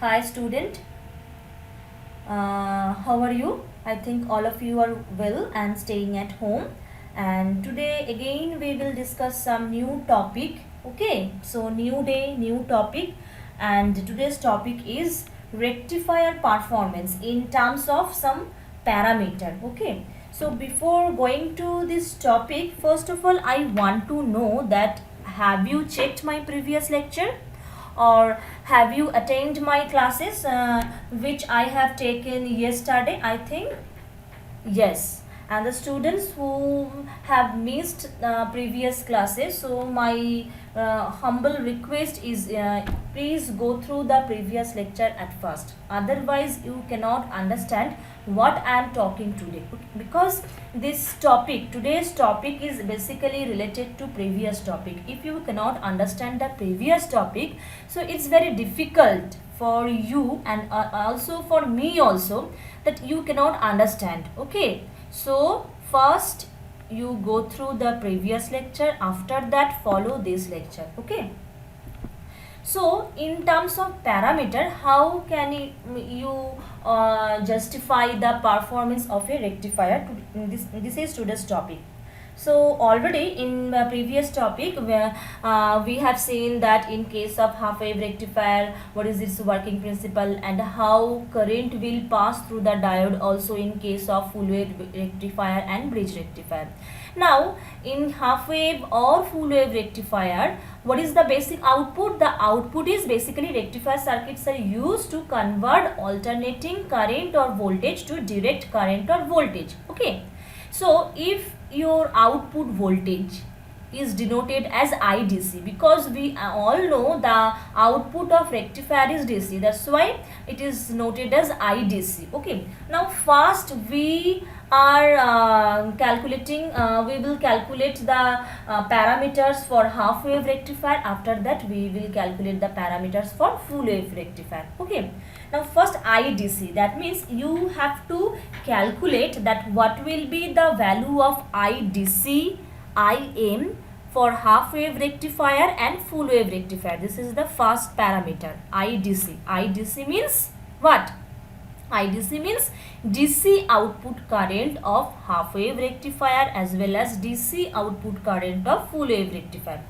Hi student, how are you? I think all of you are well and staying at home. And today again we will discuss some new topic. Okay, so new day, new topic. And today's topic is rectifier performance in terms of some parameter. Okay, so before going to this topic, first of all I want to know that have you checked my previous lecture? Or have you attended my classes which I have taken yesterday? I think yes. And the students who have missed previous classes, so my humble request is please go through the previous lecture at first. Otherwise, you cannot understand what I am talking today. Because this topic, today's topic is basically related to previous topic. If you cannot understand the previous topic, so it's very difficult for you and also for me also that you cannot understand. Okay, so first you go through the previous lecture, after that follow this lecture. Okay, so in terms of parameter, how can you justify the performance of a rectifier? This is today's topic. So already in the previous topic where we have seen that in case of half wave rectifier, what is its working principle and how current will pass through the diode, also in case of full wave rectifier and bridge rectifier. Now in half wave or full wave rectifier, what is the basic output? The output is basically rectifier circuits are used to convert alternating current or voltage to direct current or voltage. Okay, so if your output voltage is denoted as IDC, because we all know the output of rectifier is DC, that's why it is noted as IDC. Okay, now first we are calculating, we will calculate the parameters for half wave rectifier. After that we will calculate the parameters for full wave rectifier. Okay, now first IDC, that means you have to calculate that what will be the value of IDC IM for half wave rectifier and full wave rectifier. This is the first parameter, IDC. IDC means what? IDC means DC output current of half wave rectifier as well as DC output current of full wave rectifier.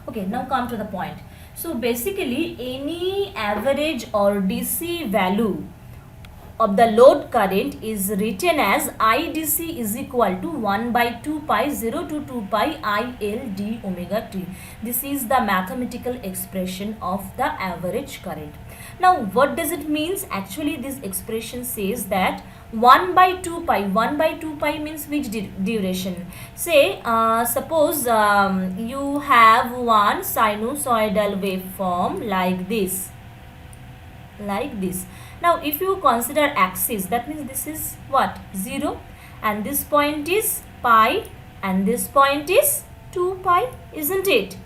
Okay, now come to the point. So basically any average or DC value of the load current is written as IDC is equal to 1 by 2 pi 0 to 2 pi IL d omega t. This is the mathematical expression of the average current. Now what does it means? Actually this expression says that 1 by 2 pi, 1 by 2 pi means which duration? Say suppose you have one sinusoidal waveform like this. Now if you consider axis, that means this is what? 0 and this point is pi and this point is 2 pi, isn't it?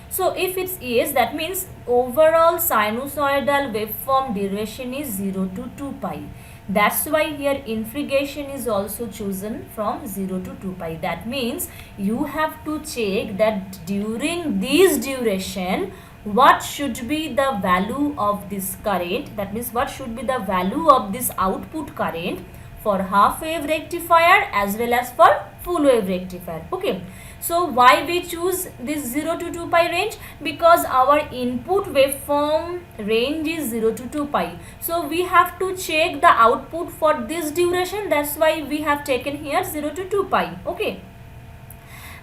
So if it's yes, that means overall sinusoidal waveform duration is 0 to 2 pi. That's why here infligation is also chosen from 0 to 2 pi. That means you have to check that during this duration what should be the value of this current, that means what should be the value of this output current for half wave rectifier as well as for full wave rectifier. Okay, so why we choose this 0 to 2 pi range? Because our input waveform range is 0 to 2 pi, so we have to check the output for this duration. That's why we have taken here 0 to 2 pi. Okay,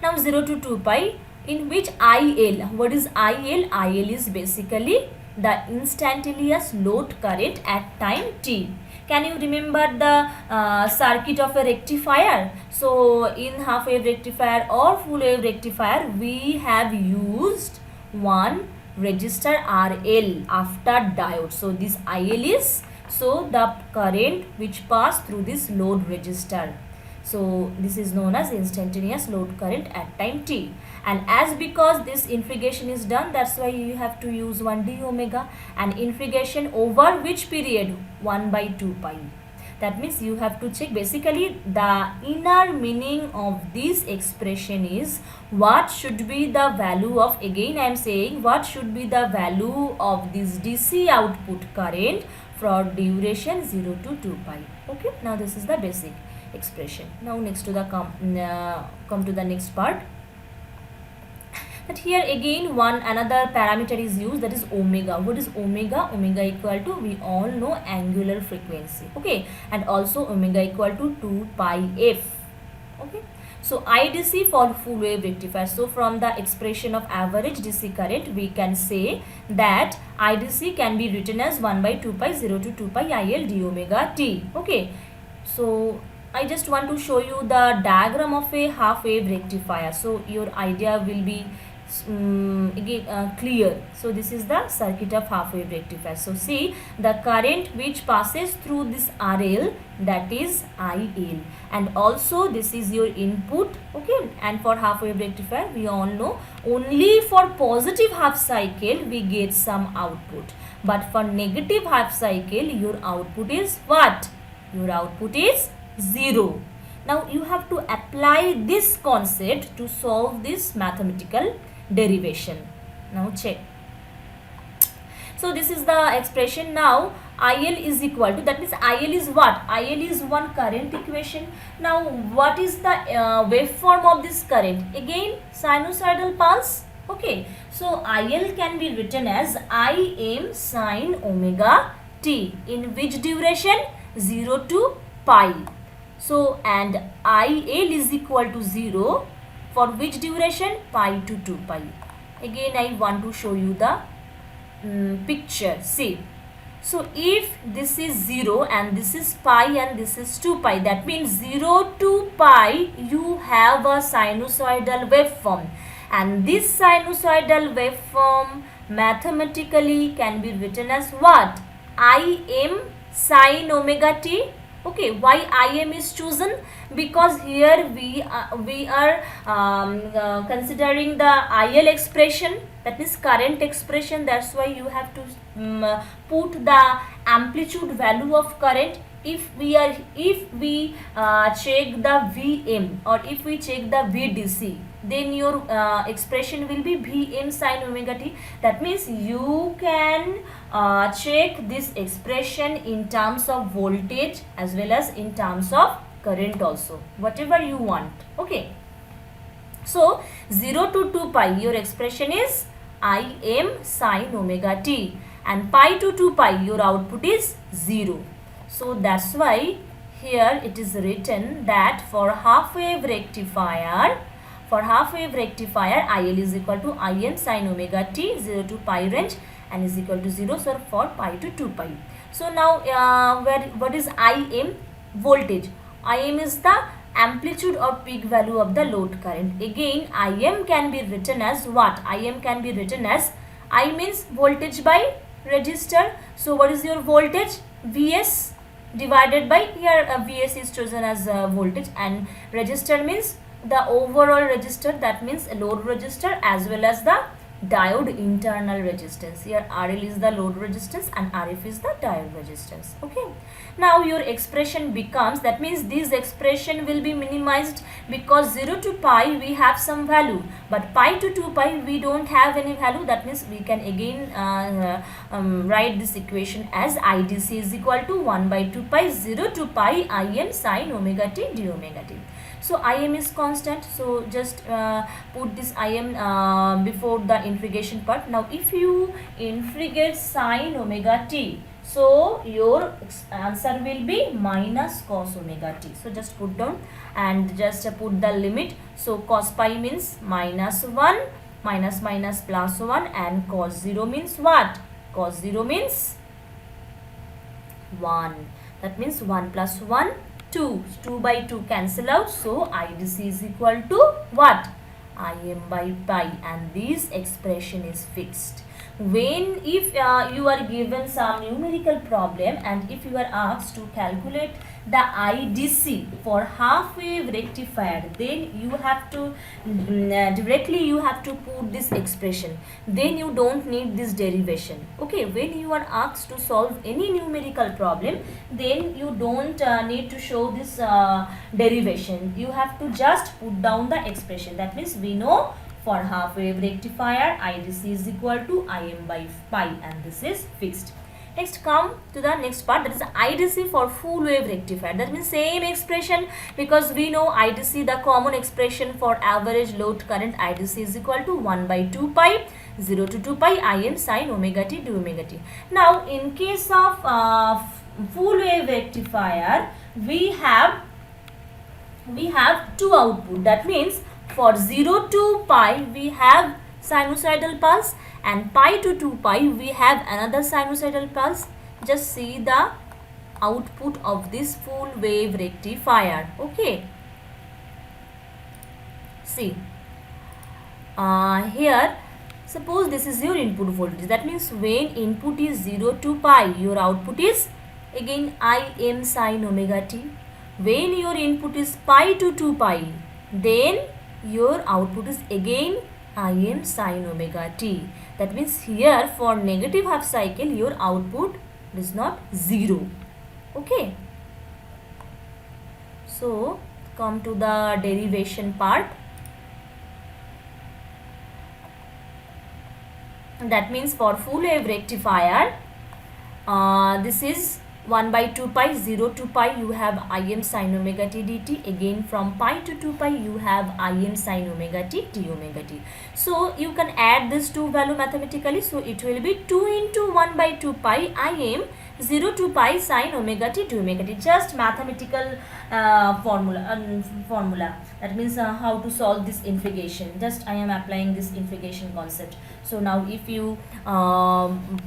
now 0 to 2 pi, in which IL, what is IL? IL is basically the instantaneous load current at time t. Can you remember the circuit of a rectifier? So in half wave rectifier or full wave rectifier we have used one resistor RL after diode. So this IL is so the current which pass through this load resistor. So this is known as instantaneous load current at time t, and as because this infligation is done, that's why you have to use 1 d omega, and infligation over which period? 1 by 2 pi. That means you have to check. Basically the inner meaning of this expression is what should be the value of, again I am saying, what should be the value of this DC output current for duration 0 to 2 pi. Okay, now this is the basic expression. Now next to the come to the next part. That here again another parameter is used, that is omega. What is omega? Omega equal to, we all know, angular frequency. Okay, and also omega equal to 2 pi f. Okay, so IDC for full wave rectifier. So from the expression of average DC current, we can say that IDC can be written as 1 by 2 pi 0 to 2 pi IL d omega t. Okay, so I just want to show you the diagram of a half wave rectifier, so your idea will be again clear. So this is the circuit of half wave rectifier. So see, the current which passes through this RL, that is IL, and also this is your input. Okay, and for half wave rectifier we all know only for positive half cycle we get some output, but for negative half cycle your output is what? Your output is 0. Now you have to apply this concept to solve this mathematical derivation. Now check. So this is the expression. Now IL is equal to, that means IL is what? IL is one current equation. Now what is the waveform of this current? Again sinusoidal pulse. Okay, so IL can be written as Im sin omega t, in which duration? 0 to pi. So and IL is equal to 0 for which duration? Pi to 2 pi. Again I want to show you the picture. See, so if this is 0 and this is pi and this is 2 pi, that means 0 to pi you have a sinusoidal waveform, and this sinusoidal waveform mathematically can be written as what? Im sin omega t. Okay, why Im is chosen? Because here we are considering the IL expression, that is current expression. That's why you have to put the amplitude value of current. If we check the Vm, or if we check the VDC, then your expression will be Vm sin omega t. That means you can check this expression in terms of voltage as well as in terms of current also, whatever you want. Okay, so 0 to 2 pi your expression is Im sin omega t, and pi to 2 pi your output is 0. So that's why here it is written that for half wave rectifier, IL is equal to Im sin omega t, 0 to pi range, and is equal to 0 so for pi to 2 pi. So now what is Im? Voltage. Im is the amplitude or peak value of the load current. Again Im can be written as what? Im can be written as, I means voltage by resistor. So what is your voltage? Vs divided by, here Vs is chosen as voltage, and resistor means the overall resistor, that means load resistor as well as the diode internal resistance. Here RL is the load resistance and RF is the diode resistance. Okay, now your expression becomes, that means this expression will be minimized because 0 to pi we have some value, but pi to 2 pi we don't have any value. That means we can again write this equation as IDC is equal to 1 by 2 pi 0 to pi Im sin omega t d omega t. So Im is constant, so just put this Im before the integration part. Now if you integrate sin omega t, so your answer will be minus cos omega t. So just put down and just put the limit. So cos pi means minus 1, minus minus plus 1, and cos 0 means what? Cos 0 means 1. That means 1 plus 1, 2. 2 by 2 cancel out. So IDC is equal to what? Im by pi, and this expression is fixed. When if you are given some numerical problem and if you are asked to calculate the IDC for half wave rectifier, then you have to directly you have to put this expression, then you don't need this derivation. Okay, when you are asked to solve any numerical problem, then you don't need to show this derivation, you have to just put down the expression. That means we know for half wave rectifier IDC is equal to Im by pi, and this is fixed. Next, come to the next part, that is IDC for full wave rectifier. That means same expression, because we know IDC, the common expression for average load current IDC is equal to 1 by 2 pi 0 to 2 pi Im sin omega t d omega t. Now in case of full wave rectifier, we have two output. That means for 0 to pi we have sinusoidal pulse, and pi to 2 pi we have another sinusoidal pulse. Just see the output of this full wave rectifier. Okay, see here, suppose this is your input voltage. That means when input is 0 to pi, your output is again Im sin omega t. When your input is pi to 2 pi, then your output is again Im sin omega t. That means here for negative half cycle, your output is not 0. Okay. So come to the derivation part. That means for full wave rectifier, this is 1 by 2 pi 0 to pi you have Im sin omega t dt. Again from pi to 2 pi you have Im sin omega t d omega t. So you can add this two value mathematically. So it will be 2 into 1 by 2 pi Im 0 to pi sin omega t d omega t. Just mathematical formula. That means how to solve this integration. Just I am applying this integration concept. So now if you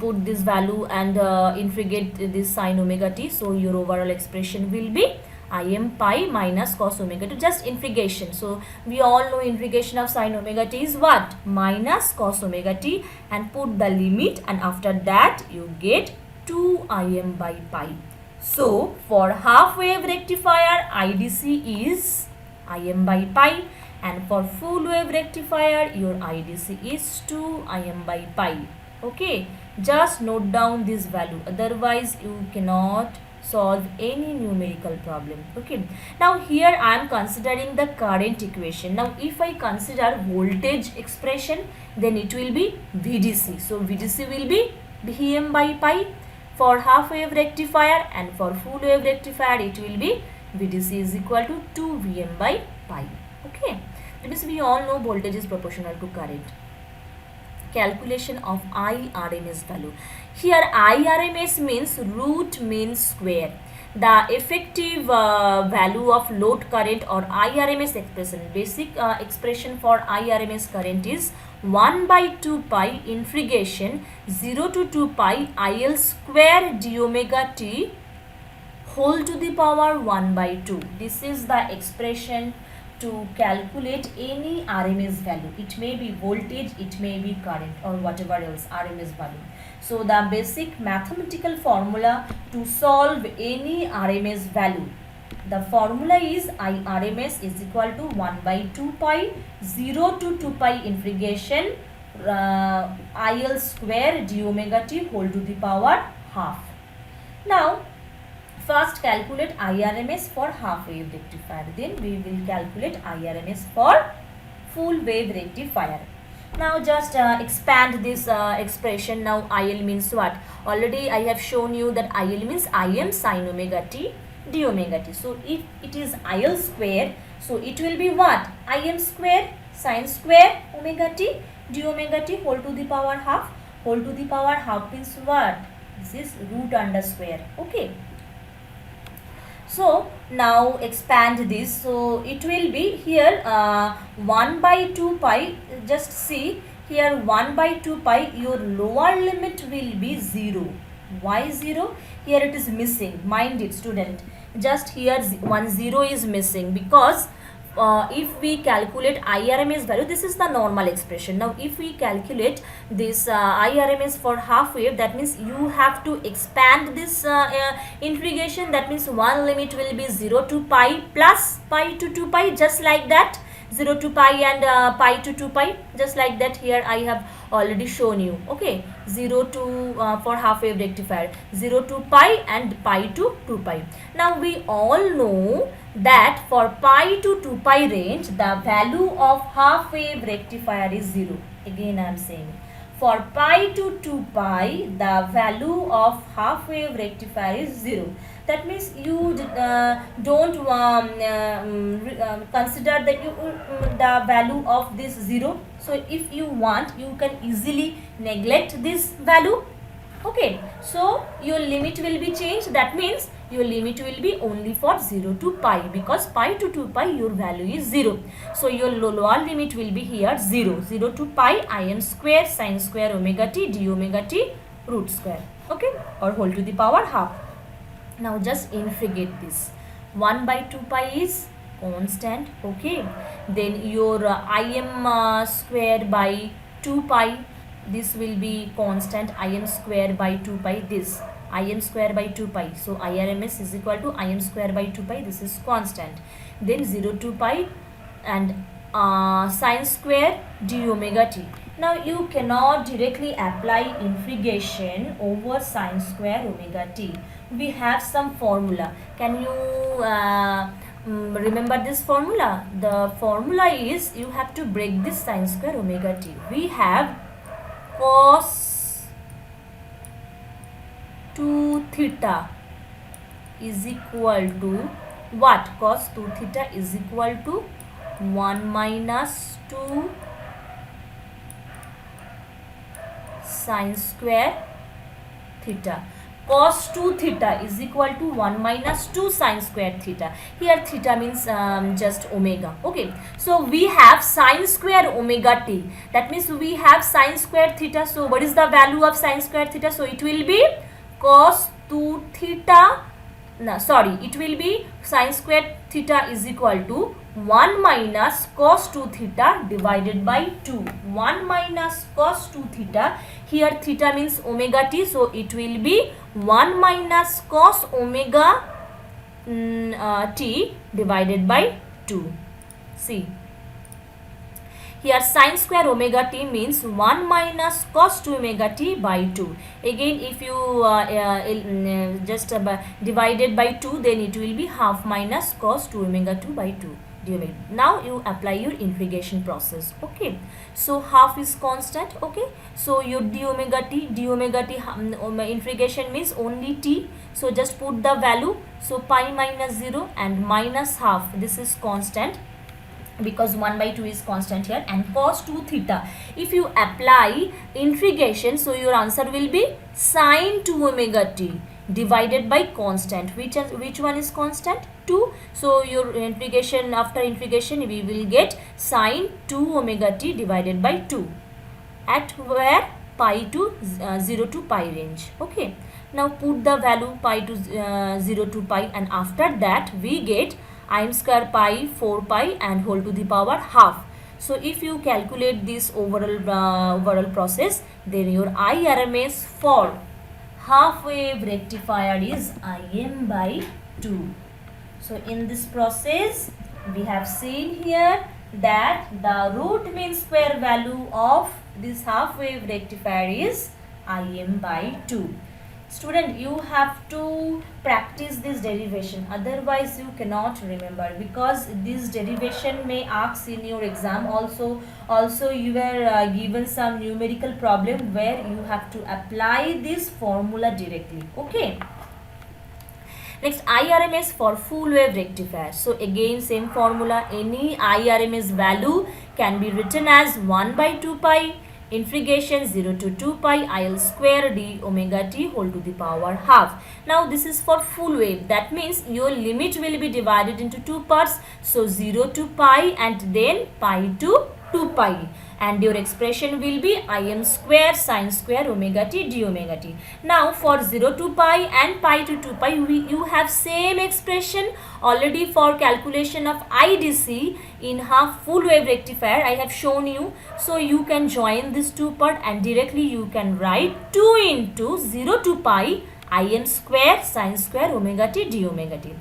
put this value and integrate this sin omega t, so your overall expression will be Im pi minus cos omega t. Just integration. So we all know integration of sin omega t is what? Minus cos omega t, and put the limit, and after that you get 2 Im by pi. So for half wave rectifier IDC is Im by pi, and for full wave rectifier your IDC is 2 Im by pi. Okay, just note down this value, otherwise you cannot solve any numerical problem. Okay, now here I am considering the current equation. Now if I consider voltage expression, then it will be VDC. So VDC will be Vm by pi for half wave rectifier, and for full wave rectifier it will be VDC is equal to 2 Vm by pi. Okay, because we all know voltage is proportional to current. Calculation of IRMS value. Here IRMS means root mean square. The effective value of load current or IRMS expression, basic expression for IRMS current is 1 by 2 pi integration 0 to 2 pi IL square d omega t whole to the power 1 by 2. This is the expression to calculate any RMS value. It may be voltage, it may be current, or whatever else RMS value. So the basic mathematical formula to solve any RMS value, the formula is IRMS is equal to 1 by 2 pi 0 to 2 pi integration IL square d omega t whole to the power half. Now first calculate IRMS for half wave rectifier, then we will calculate IRMS for full wave rectifier. Now just expand this expression. Now IL means what? Already I have shown you that IL means Im sin omega t d omega t. So if it is IL square, so it will be what? Im square sin square omega t d omega t whole to the power half. Whole to the power half means what? This is root under square. Okay. So now expand this. So it will be here 1 by 2 pi. Just see here 1 by 2 pi. Your lower limit will be 0. Why 0? Here it is missing. Mind it, student. Just here 1 0 is missing, because if we calculate IRMS value, this is the normal expression. Now if we calculate this IRMS for half wave, that means you have to expand this integration. That means one limit will be 0 to pi plus pi to 2 pi, just like that. 0 to pi and pi to 2 pi, just like that. Here I have already shown you. Okay, 0 to for half wave rectifier, 0 to pi and pi to 2 pi. Now we all know that for pi to 2 pi range, the value of half wave rectifier is 0. Again I am saying, for pi to 2 pi, the value of half wave rectifier is 0. That means you don't consider that the value of this 0. So if you want, you can easily neglect this value. Okay, so your limit will be changed. That means your limit will be only for 0 to pi, because pi to 2 pi your value is 0. So your lower limit will be here 0. 0 to pi Im square sin square omega t d omega t root square. Okay, or whole to the power half. Now just integrate this. 1 by 2 pi is constant. Okay, then your Im square by 2 pi, this will be constant. Im square by 2 pi, this Im square by 2 pi. So IRMS is equal to Im square by 2 pi. This is constant. Then 0 to pi and sin square d omega t. Now you cannot directly apply integration over sin square omega t. We have some formula. Can you remember this formula? The formula is, you have to break this sin square omega t. We have cos 2 theta is equal to what? Cos 2 theta is equal to 1 minus 2 sin square theta. Cos 2 theta is equal to 1 minus 2 sin square theta. Here theta means just omega. Okay, so we have sin square omega t. That means we have sin square theta. So what is the value of sin square theta? So it will be cos 2 theta. No, sorry, it will be sin square theta is equal to 1 minus cos 2 theta divided by 2. 1 minus cos 2 theta. Here theta means omega t. So it will be 1 minus cos omega t divided by 2. See. Here sin square omega t means 1 minus cos 2 omega t by 2. Again if you just divided by 2, then it will be half minus cos 2 omega 2 by 2. Now you apply your integration process. Okay, so half is constant. Okay, so your d omega t integration means only t. So just put the value. So pi minus 0 and minus half, this is constant, because 1 by 2 is constant here, and cos 2 theta. If you apply integration, so your answer will be sin 2 omega t divided by constant. Which one is constant? 2. So your integration, after integration we will get sin 2 omega t divided by 2 at where? Pi to 0 to pi range. Okay, now put the value pi to 0 to pi, and after that we get Im square pi 4 pi and whole to the power half. So if you calculate this overall process, then your IRMS for half wave rectifier is Im by 2. So in this process we have seen here that the root mean square value of this half wave rectifier is Im by 2. Student, you have to practice this derivation, otherwise you cannot remember, because this derivation may ask in your exam also. Also you were given some numerical problem where you have to apply this formula directly. Okay, next IRMS for full wave rectifier. So again same formula. Any IRMS value can be written as 1 by 2 pi integration 0 to 2 pi IL square d omega t whole to the power half. Now this is for full wave. That means your limit will be divided into two parts. So 0 to pi and then pi to 2 pi. and your expression will be Im square sine square omega t d omega t. Now for 0 to pi and pi to 2 pi, you have same expression already for calculation of IDC in half full wave rectifier. I have shown you. So you can join this two part and directly you can write 2 into 0 to pi Im square sine square omega t d omega t.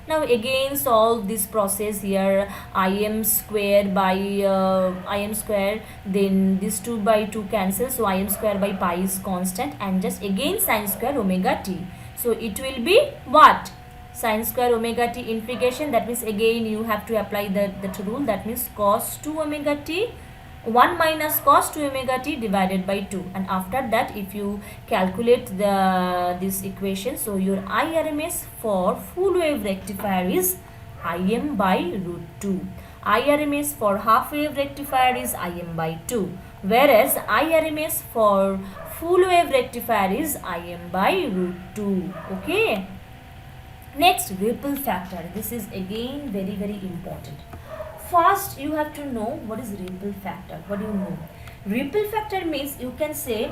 Now again solve this process here. Im square by Im square, then this 2 by 2 cancel, so Im square by pi is constant, and just again sine square omega t. So it will be what? Sine square omega t integration. That means again you have to apply the rule. That means cos 2 omega t 1 minus cos 2 omega t divided by 2, and after that if you calculate this equation, so your IRMS for full wave rectifier is Im by root 2. IRMS for half wave rectifier is Im by 2, whereas IRMS for full wave rectifier is Im by root 2. Okay. Next, ripple factor. This is again very important. First, you have to know what is ripple factor. What do you know? Ripple factor means you can say,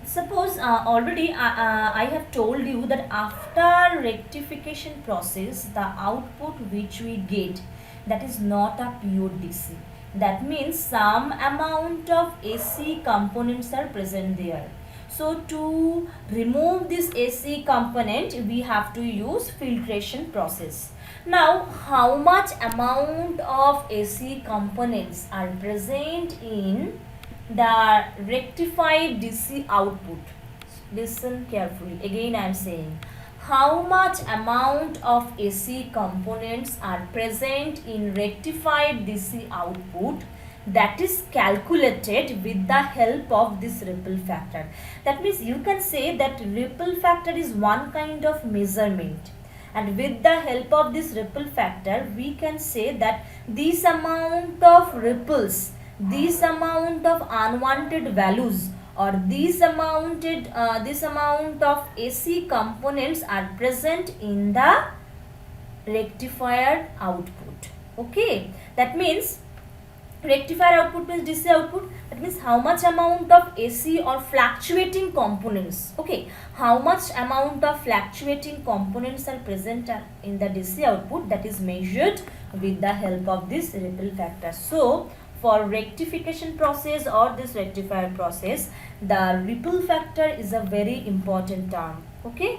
suppose already I have told you that after rectification process, the output which we get, that is not a pure DC. That means some amount of AC components are present there. So to remove this AC component, we have to use filtration process. Now, how much amount of AC components are present in the rectified DC output? Listen carefully. Again, I am saying, how much amount of AC components are present in rectified DC output, that is calculated with the help of this ripple factor. That means you can say that ripple factor is one kind of measurement, and with the help of this ripple factor we can say that this amount of ripples, this amount of unwanted values, or this amount of AC components are present in the rectifier output. Okay, that means rectifier output means DC output. That means how much amount of AC or fluctuating components, okay, how much amount of fluctuating components are present in the DC output, that is measured with the help of this ripple factor. So for rectification process or this rectifier process, the ripple factor is a very important term. Okay.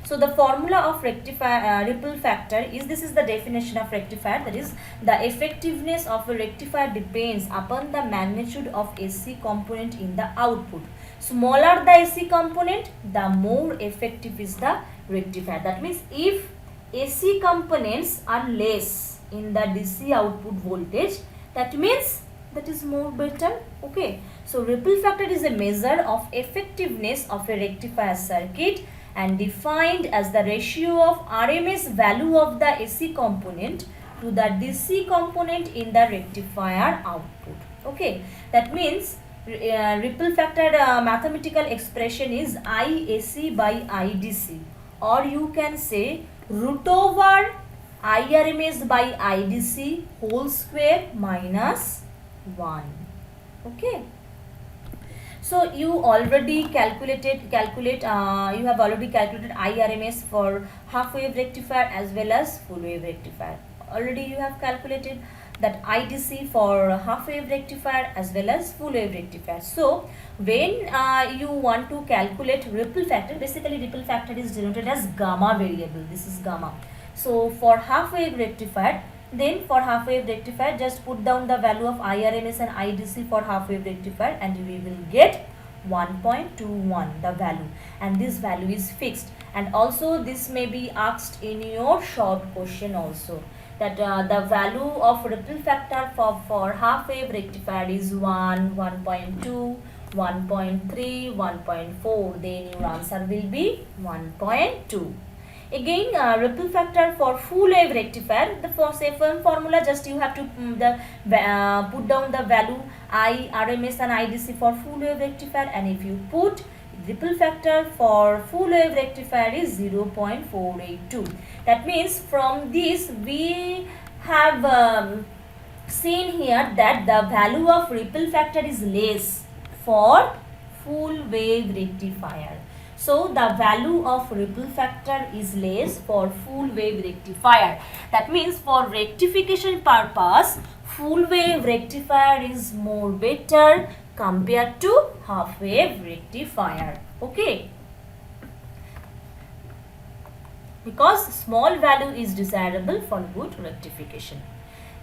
So the formula of ripple factor is, this is the definition of rectifier, that is the effectiveness of a rectifier depends upon the magnitude of AC component in the output. Smaller the AC component, the more effective is the rectifier. That means if AC components are less in the DC output voltage, that means that is more better. Okay. So ripple factor is a measure of effectiveness of a rectifier circuit and defined as the ratio of RMS value of the AC component to the DC component in the rectifier output. Okay, that means ripple factor mathematical expression is IAC by IDC, or you can say root over IRMS by IDC whole square minus 1. Okay. So you already you have already calculated IRMS for half wave rectifier as well as full wave rectifier. Already you have calculated that IDC for half wave rectifier as well as full wave rectifier. So when you want to calculate ripple factor, basically ripple factor is denoted as gamma variable. This is gamma. So for half wave rectifier, then for half wave rectifier, just put down the value of IRMS and IDC for half wave rectifier and we will get 1.21 the value, and this value is fixed. And also this may be asked in your short question also, that the value of ripple factor for half wave rectifier is 1, 1.2, 1.3, 1.4, then your answer will be 1.2. Again, ripple factor for full wave rectifier, the same formula, just you have to put down the value IRMS and IDC for full wave rectifier, and if you put ripple factor for full wave rectifier is 0.482. That means from this we have seen here that the value of ripple factor is less for full wave rectifier. So the value of ripple factor is less for full wave rectifier. That means for rectification purpose, full wave rectifier is more better compared to half wave rectifier. Okay. Because small value is desirable for good rectification.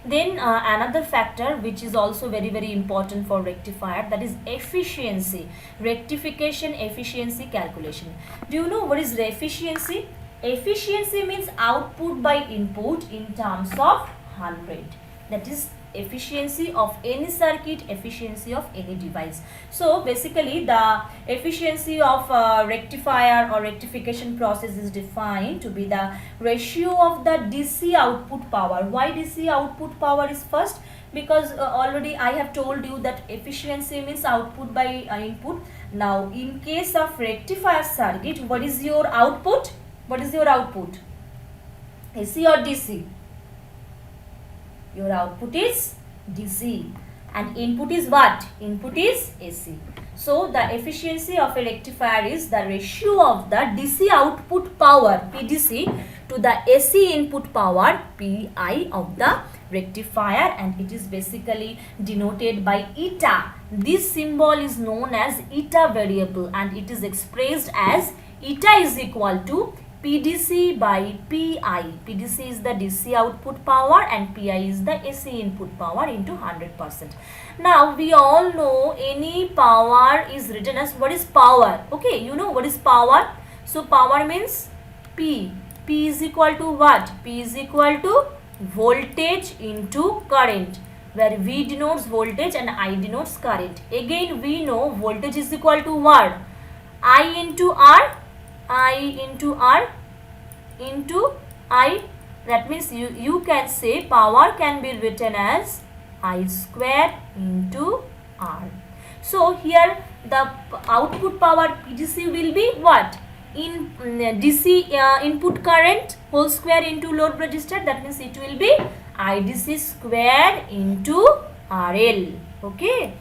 Then another factor which is also very important for rectifier, that is efficiency, rectification efficiency calculation. Do you know what is efficiency? Efficiency means output by input in terms of 100. That is efficiency of any circuit, efficiency of any device. So basically the efficiency of rectifier or rectification process is defined to be the ratio of the DC output power. Why DC output power is first? Because already I have told you that efficiency means output by input. Now in case of rectifier circuit, what is your output? What is your output? AC or DC? Your output is DC and input is what? Input is AC. So the efficiency of a rectifier is the ratio of the DC output power PDC to the AC input power PI of the rectifier, and it is basically denoted by eta. This symbol is known as eta variable and it is expressed as eta is equal to PDC by PI. PDC is the DC output power and PI is the AC input power into 100%. Now we all know any power is written as, what is power? Okay, you know what is power? So power means P. P is equal to what? P is equal to voltage into current, where V denotes voltage and I denotes current. Again we know voltage is equal to what? I into R. I into R into I. That means you can say power can be written as I square into R. So here the output power PDC will be what? In DC input current whole square into load resistor. That means it will be IDC square into RL. Okay.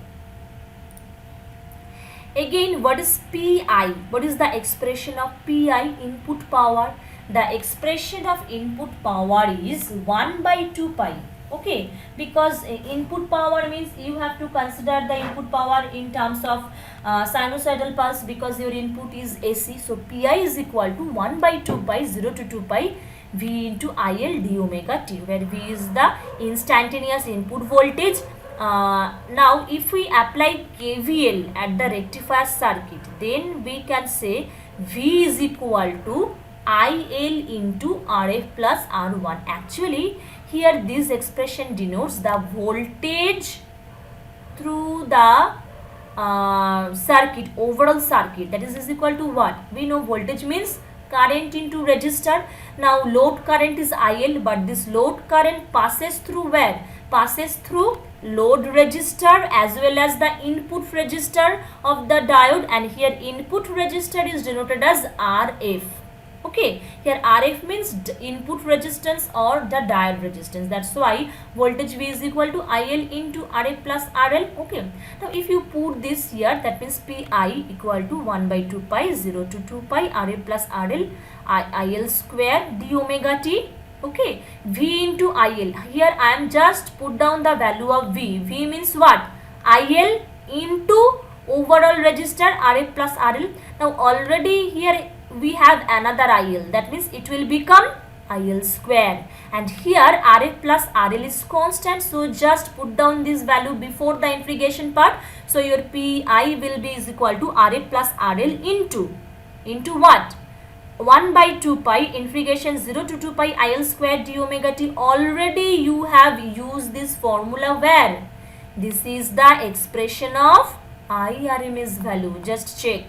Again, what is PI? What is the expression of PI, input power? The expression of input power is 1 by 2 pi. Okay, because input power means you have to consider the input power in terms of sinusoidal pulse, because your input is AC. So PI is equal to 1 by 2 pi, 0 to 2 pi V into IL d omega t, where V is the instantaneous input voltage. Now if we apply KVL at the rectifier circuit, then we can say V is equal to IL into RF plus R1. Actually here this expression denotes the voltage through the circuit, overall circuit, that is equal to what? We know voltage means current into resistor. Now load current is IL, but this load current passes through where? Passes through load resistor as well as the input resistor of the diode, and here input resistor is denoted as RF. Okay, here RF means input resistance or the diode resistance. That's why voltage V is equal to IL into RF plus RL. Okay, now if you put this here, that means PI equal to 1 by 2 pi 0 to 2 pi RF plus RL IL square d omega t. Okay, V into IL. Here I am just put down the value of V. V means what? IL into overall resistor RF plus RL. Now already here we have another IL, that means it will become IL square, and here RF plus RL is constant, so just put down this value before the integration part. So your PI will be is equal to RF plus RL into what? 1 by 2 pi integration 0 to 2 pi IL square d omega t. Already you have used this formula where? This is the expression of IRMS value. Just check.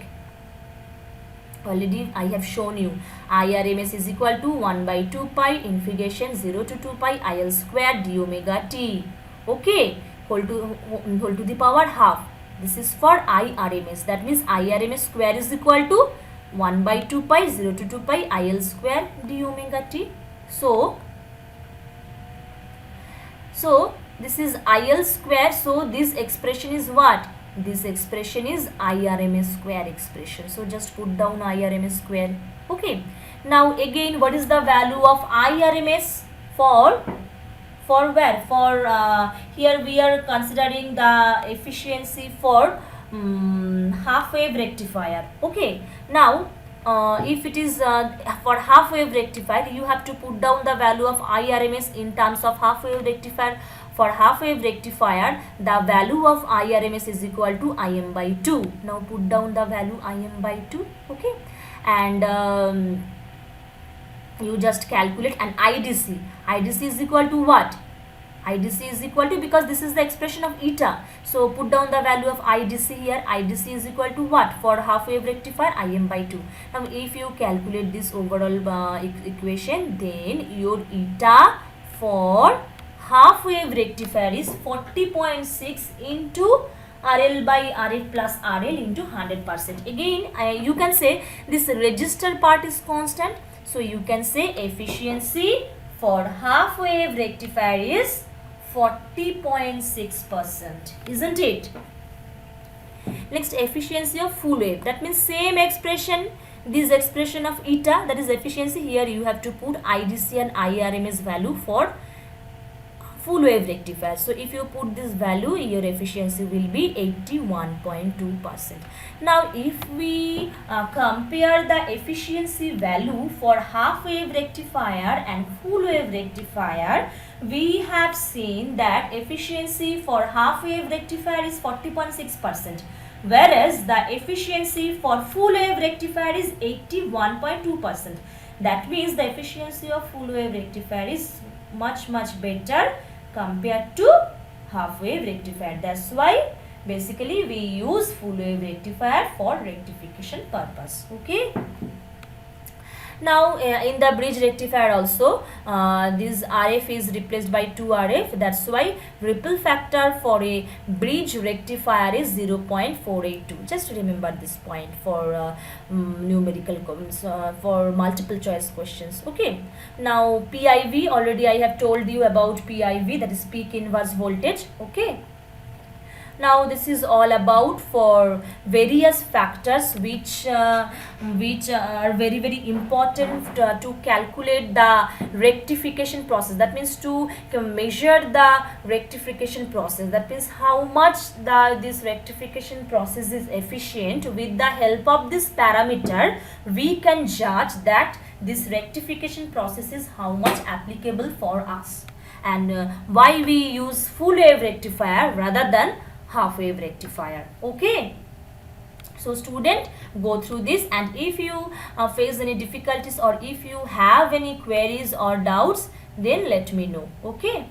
Already I have shown you IRMS is equal to 1 by 2 pi integration 0 to 2 pi IL square d omega t. Okay, whole to the power half. This is for IRMS. That means IRMS square is equal to 1 by 2 pi 0 to 2 pi IL square d omega t. So This is IL square. So this expression is what? This expression is IRMS square expression. So just put down IRMS square. Okay. Now again, what is the value of IRMS for where? For here we are considering the efficiency for half wave rectifier. Okay. Now if it is for half wave rectifier, you have to put down the value of IRMS in terms of half wave rectifier. For half wave rectifier, the value of IRMS is equal to Im by 2. Now put down the value Im by 2. Okay. And you just calculate. And IDC is equal to what? IDC is equal to, because this is the expression of eta, so put down the value of IDC here. IDC is equal to what? For half wave rectifier, Im by 2. Now if you calculate this overall equation, then your eta for half wave rectifier is 40.6 into RL by RF plus RL into 100%. Again, you can say this resistor part is constant. So you can say efficiency for half wave rectifier is 40.6%, isn't it? Next, efficiency of full wave. That means same expression, this expression of eta, that is efficiency. Here you have to put IDC and IRMS value for full wave rectifier. So if you put this value, your efficiency will be 81.2%. Now if we compare the efficiency value for half wave rectifier and full wave rectifier, we have seen that efficiency for half wave rectifier is 40.6%, whereas the efficiency for full wave rectifier is 81.2%. That means the efficiency of full wave rectifier is much better compared to half wave rectifier. That's why basically we use full wave rectifier for rectification purpose. Okay. Now in the bridge rectifier also, this RF is replaced by 2 RF. That's why ripple factor for a bridge rectifier is 0.482. Just remember this point for numerical for multiple choice questions. Okay. Now PIV, already I have told you about PIV, that is peak inverse voltage. Okay. Now this is all about for various factors which are very important to calculate the rectification process. That means to measure the rectification process. That means how much this rectification process is efficient. With the help of this parameter, we can judge that this rectification process is how much applicable for us, and why we use full wave rectifier rather than half wave rectifier. Okay. So student, go through this, and if you face any difficulties or if you have any queries or doubts, then let me know. Okay.